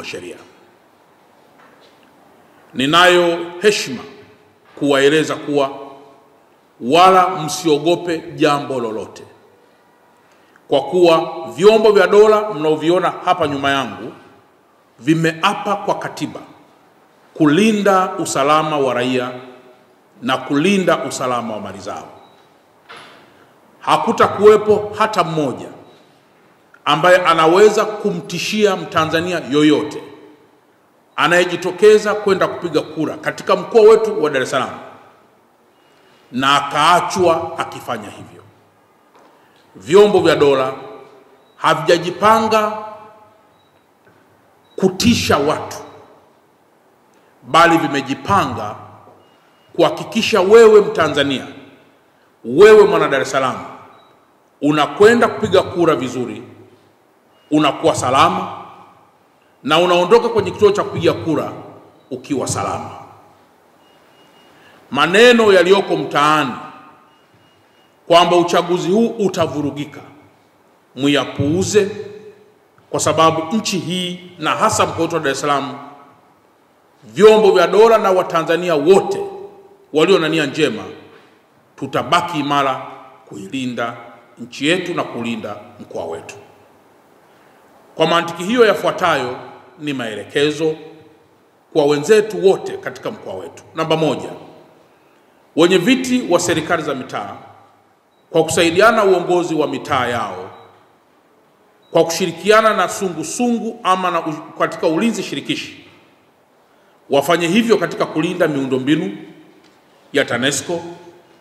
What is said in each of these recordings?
Sheria. Ninayo heshima kuwaeleza kuwa wala msiogope jambo lolote, kwa kuwa vyombo vya dola mnaoviona hapa nyuma yangu vimeapa kwa katiba kulinda usalama wa raia na kulinda usalama wa mali zao. Hakutakuwepo hata mmoja ambaye anaweza kumtishia Mtanzania yoyote anayejitokeza kwenda kupiga kura katika mkoa wetu wa Dar es Salaam na akaachwa akifanya hivyo. Vyombo vya dola havijajipanga kutisha watu, bali vimejipanga kuhakikisha wewe Mtanzania, wewe mwana Dar es Salaam, unakwenda kupiga kura vizuri, unakuwa salama na unaondoka kwenye kituo cha kupiga kura ukiwa salama. Maneno yaliyoko mtaani kwamba uchaguzi huu utavurugika, muyapuuze, kwa sababu nchi hii na hasa mkoa wetu wa Dar es Salaam, vyombo vya dola na Watanzania wote walio na nia njema tutabaki imara kuilinda nchi yetu na kulinda mkoa wetu. Kwa mantiki hiyo, yafuatayo ni maelekezo kwa wenzetu wote katika mkoa wetu. Namba moja, wenye viti wa serikali za mitaa kwa kusaidiana uongozi wa mitaa yao kwa kushirikiana na sungusungu ama katika ulinzi shirikishi, wafanye hivyo katika kulinda miundombinu ya TANESCO,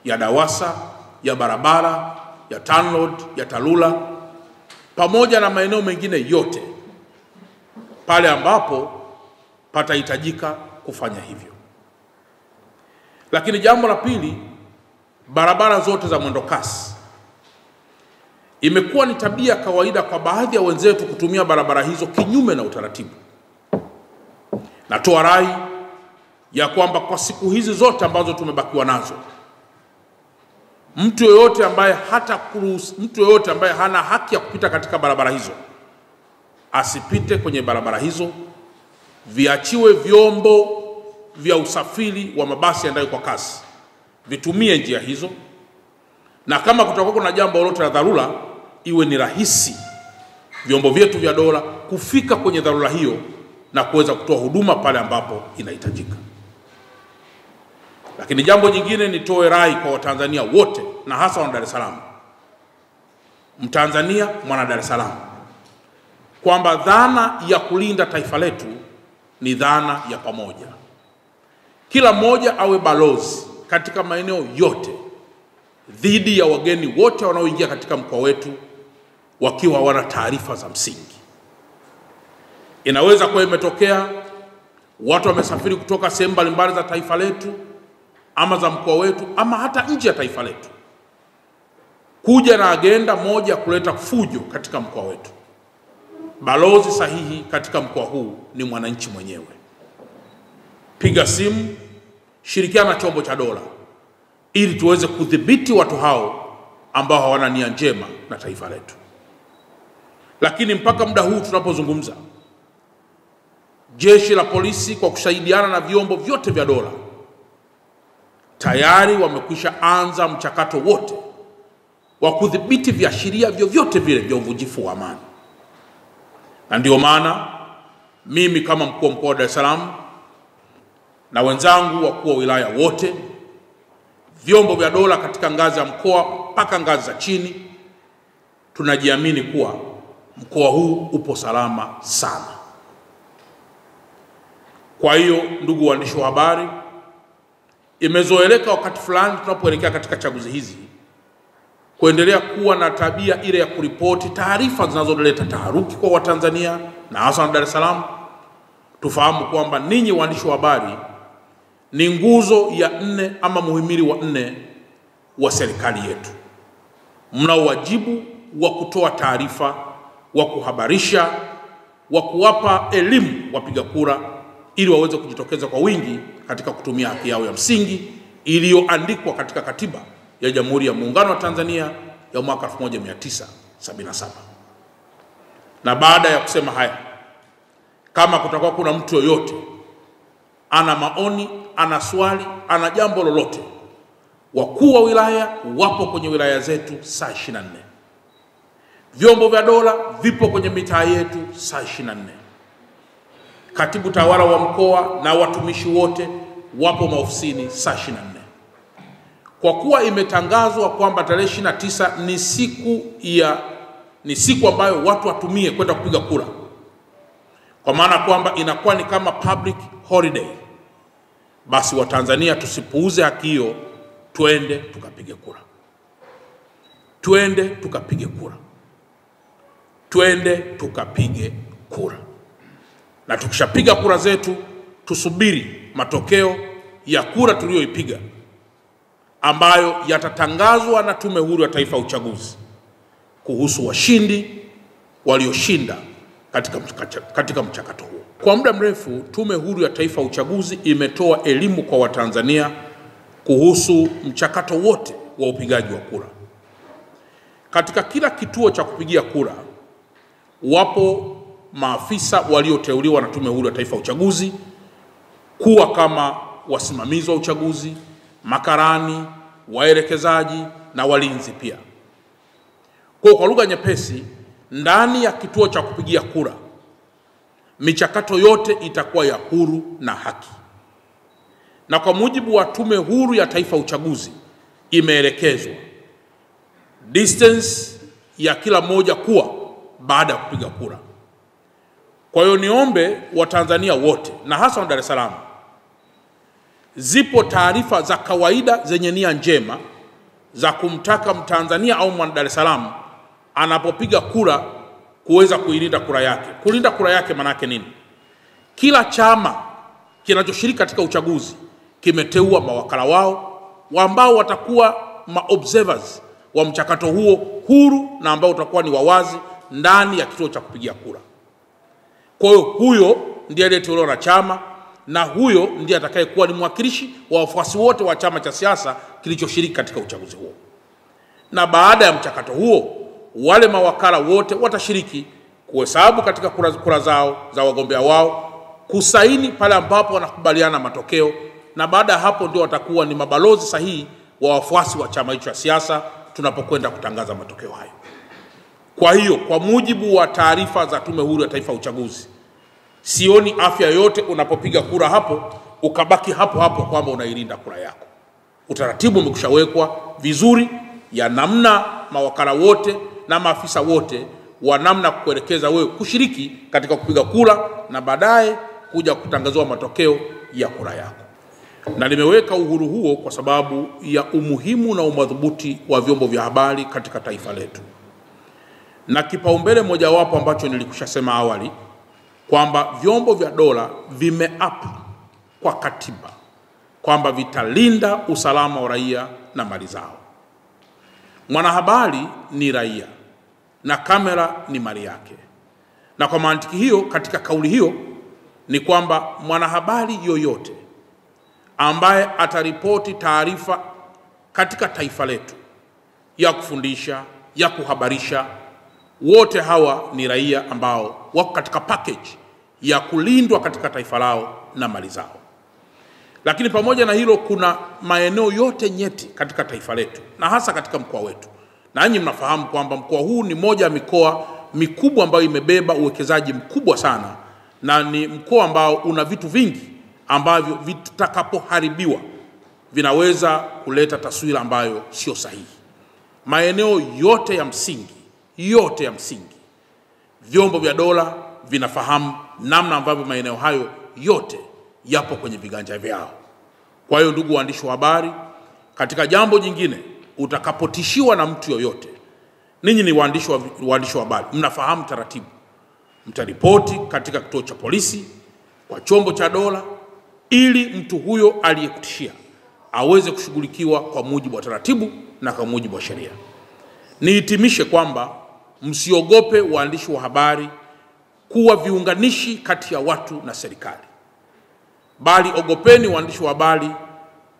ya DAWASA, ya barabara, ya TANROADS, ya TARURA pamoja na maeneo mengine yote pale ambapo patahitajika kufanya hivyo. Lakini jambo la pili, barabara zote za mwendo kasi. Imekuwa ni tabia kawaida kwa baadhi ya wenzetu kutumia barabara hizo kinyume na utaratibu. Natoa rai ya kwamba kwa siku hizi zote ambazo tumebakiwa nazo, mtu yoyote ambaye hana haki ya kupita katika barabara hizo asipite kwenye barabara hizo. Viachiwe vyombo vya usafiri wa mabasi yaendayo kwa kasi vitumie njia hizo, na kama kutakuwa kuna jambo lolote la dharura, iwe ni rahisi vyombo vyetu vya dola kufika kwenye dharura hiyo na kuweza kutoa huduma pale ambapo inahitajika. Lakini jambo jingine, nitoe rai kwa Watanzania wote na hasa wana Dar es Salaam, Mtanzania mwana Dar es Salaam, kwamba dhana ya kulinda taifa letu ni dhana ya pamoja. Kila mmoja awe balozi katika maeneo yote dhidi ya wageni wote wanaoingia katika mkoa wetu wakiwa wana taarifa za msingi. Inaweza kuwa imetokea watu wamesafiri kutoka sehemu mbalimbali za taifa letu ama za mkoa wetu ama hata nje ya taifa letu kuja na agenda moja kuleta fujo katika mkoa wetu. Balozi sahihi katika mkoa huu ni mwananchi mwenyewe. Piga simu, shirikiana na chombo cha dola ili tuweze kudhibiti watu hao ambao hawana nia njema na taifa letu. Lakini mpaka muda huu tunapozungumza, jeshi la polisi kwa kusaidiana na vyombo vyote vya dola tayari wamekwisha anza mchakato wote wa kudhibiti viashiria vyovyote vile vya uvunjifu wa amani. Na ndio maana mimi kama mkuu wa mkoa wa Dar es Salaam na wenzangu wakuu wa wilaya wote, vyombo vya dola katika ngazi ya mkoa mpaka ngazi za chini, tunajiamini kuwa mkoa huu upo salama sana. Kwa hiyo, ndugu waandishi wa habari, imezoeleka wakati fulani tunapoelekea katika chaguzi hizi kuendelea kuwa na tabia ile ya kuripoti taarifa zinazoleta taharuki kwa Watanzania na hasa Dar es Salaam. Tufahamu kwamba ninyi waandishi wa habari ni nguzo ya 4 ama muhimili wa 4 wa serikali yetu. Mna wajibu wa kutoa taarifa, wa kuhabarisha, wa kuwapa elimu wapiga kura ili waweze kujitokeza kwa wingi katika kutumia haki yao ya msingi iliyoandikwa katika katiba ya Jamhuri ya Muungano wa Tanzania ya mwaka 1977. Na baada ya kusema haya, kama kutakuwa kuna mtu yoyote ana maoni, ana swali, ana jambo lolote, wakuu wa wilaya wapo kwenye wilaya zetu saa 24. Vyombo vya dola vipo kwenye mitaa yetu saa 24. Katibu tawala wa mkoa na watumishi wote wapo maofisini saa 24. Kwa kuwa imetangazwa kwamba tarehe 29 ni siku ambayo watu watumie kwenda kupiga kura, kwa maana kwamba inakuwa ni kama public holiday, basi Watanzania tusipuuze haki hiyo, twende tukapige kura. Twende tukapige kura. Twende tukapige kura. Na tukishapiga kura zetu, tusubiri matokeo ya kura tuliyoipiga ambayo yatatangazwa na Tume Huru ya Taifa ya Uchaguzi kuhusu washindi walioshinda katika mchakato huo. Kwa muda mrefu, Tume Huru ya Taifa ya Uchaguzi imetoa elimu kwa Watanzania kuhusu mchakato wote wa upigaji wa kura. Katika kila kituo cha kupigia kura wapo maafisa walioteuliwa na Tume Huru ya Taifa ya Uchaguzi kuwa kama wasimamizi wa uchaguzi, makarani, waelekezaji na walinzi pia. Kwa lugha nyepesi, ndani ya kituo cha kupigia kura michakato yote itakuwa ya huru na haki. Na kwa mujibu wa Tume Huru ya Taifa ya Uchaguzi imeelekezwa distance ya kila mmoja kuwa baada ya kupiga kura. Kwa hiyo niombe Watanzania wote na hasa wa Dar es Salaam, zipo taarifa za kawaida zenye nia njema za kumtaka Mtanzania au mwana Dar es Salaam anapopiga kura kuweza kuilinda kura yake. Kulinda kura yake maana yake nini? Kila chama kinachoshiriki katika uchaguzi kimeteua mawakala wao ambao watakuwa observers wa mchakato huo huru na ambao utakuwa ni wawazi ndani ya kituo cha kupigia kura. Kwa hiyo huyo ndiye aliyeteuliwa na chama, na huyo ndiye atakayekuwa ni mwakilishi wa wafuasi wote wa chama cha siasa kilichoshiriki katika uchaguzi huo. Na baada ya mchakato huo, wale mawakala wote watashiriki kuhesabu katika kura zao za wagombea wao, kusaini pale ambapo wanakubaliana matokeo, na baada ya hapo ndio watakuwa ni mabalozi sahihi wa wafuasi wa chama hicho cha siasa tunapokwenda kutangaza matokeo hayo. Kwa hiyo, kwa mujibu wa taarifa za Tume Huru ya Taifa ya Uchaguzi, sioni afya yote unapopiga kura hapo ukabaki hapo hapo kwamba unailinda kura yako. Utaratibu umekushawekwa vizuri ya namna mawakala wote na maafisa wote wa namna kukuelekeza wewe kushiriki katika kupiga kura na baadaye kuja kutangazwa matokeo ya kura yako. Na nimeweka uhuru huo kwa sababu ya umuhimu na umadhubuti wa vyombo vya habari katika taifa letu. Na kipaumbele mojawapo ambacho nilikushasema awali kwamba vyombo vya dola vimeapa kwa katiba kwamba vitalinda usalama wa raia na mali zao. Mwanahabari ni raia na kamera ni mali yake. Na kwa mantiki hiyo, katika kauli hiyo ni kwamba mwanahabari yoyote ambaye ataripoti taarifa katika taifa letu ya kufundisha, ya kuhabarisha, wote hawa ni raia ambao wako katika package ya kulindwa katika taifa lao na mali zao. Lakini pamoja na hilo, kuna maeneo yote nyeti katika taifa letu na hasa katika mkoa wetu. Na nyinyi mnafahamu kwamba mkoa huu ni moja ya mikoa mikubwa ambayo imebeba uwekezaji mkubwa sana, na ni mkoa ambao una vitu vingi ambavyo vitakapoharibiwa vinaweza kuleta taswira ambayo sio sahihi. Maeneo yote ya msingi vyombo vya dola vinafahamu namna ambavyo maeneo hayo yote yapo kwenye viganja vyao. Kwa hiyo, ndugu waandishi wa habari, katika jambo jingine utakapotishiwa na mtu yoyote, ninyi ni waandishi wa habari, mnafahamu taratibu. Mtaripoti katika kituo cha polisi kwa chombo cha dola ili mtu huyo aliyekutishia aweze kushughulikiwa kwa mujibu wa taratibu na kwa mujibu wa sheria. Nihitimishe kwamba msiogope waandishi wa habari kuwa viunganishi kati ya watu na serikali, bali ogopeni waandishi wa habari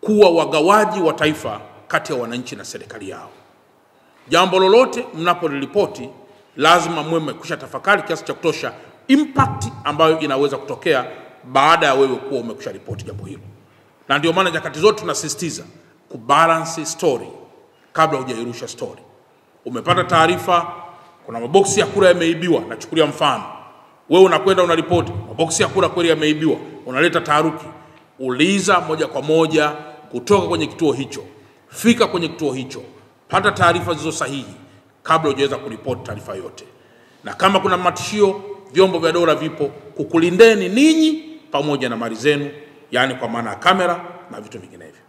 kuwa wagawaji wa taifa kati ya wananchi na serikali yao. Jambo lolote mnapoliripoti lazima mwe mmekwisha tafakari kiasi cha kutosha impact ambayo inaweza kutokea baada ya wewe kuwa umekwisha ripoti jambo hilo. Na ndio maana nyakati zote tunasisitiza kubalance story kabla hujairusha story. Umepata taarifa kuna maboksi ya kura yameibiwa, nachukulia mfano. Wewe unakwenda unaripoti maboksi ya kura kweli yameibiwa, unaleta taharuki. Uliza moja kwa moja kutoka kwenye kituo hicho. Fika kwenye kituo hicho, pata taarifa zilizo sahihi kabla hujaweza kuripoti taarifa yote. Na kama kuna matishio, vyombo vya dola vipo kukulindeni ninyi pamoja na mali zenu, yani kwa maana ya kamera na vitu vinginevyo.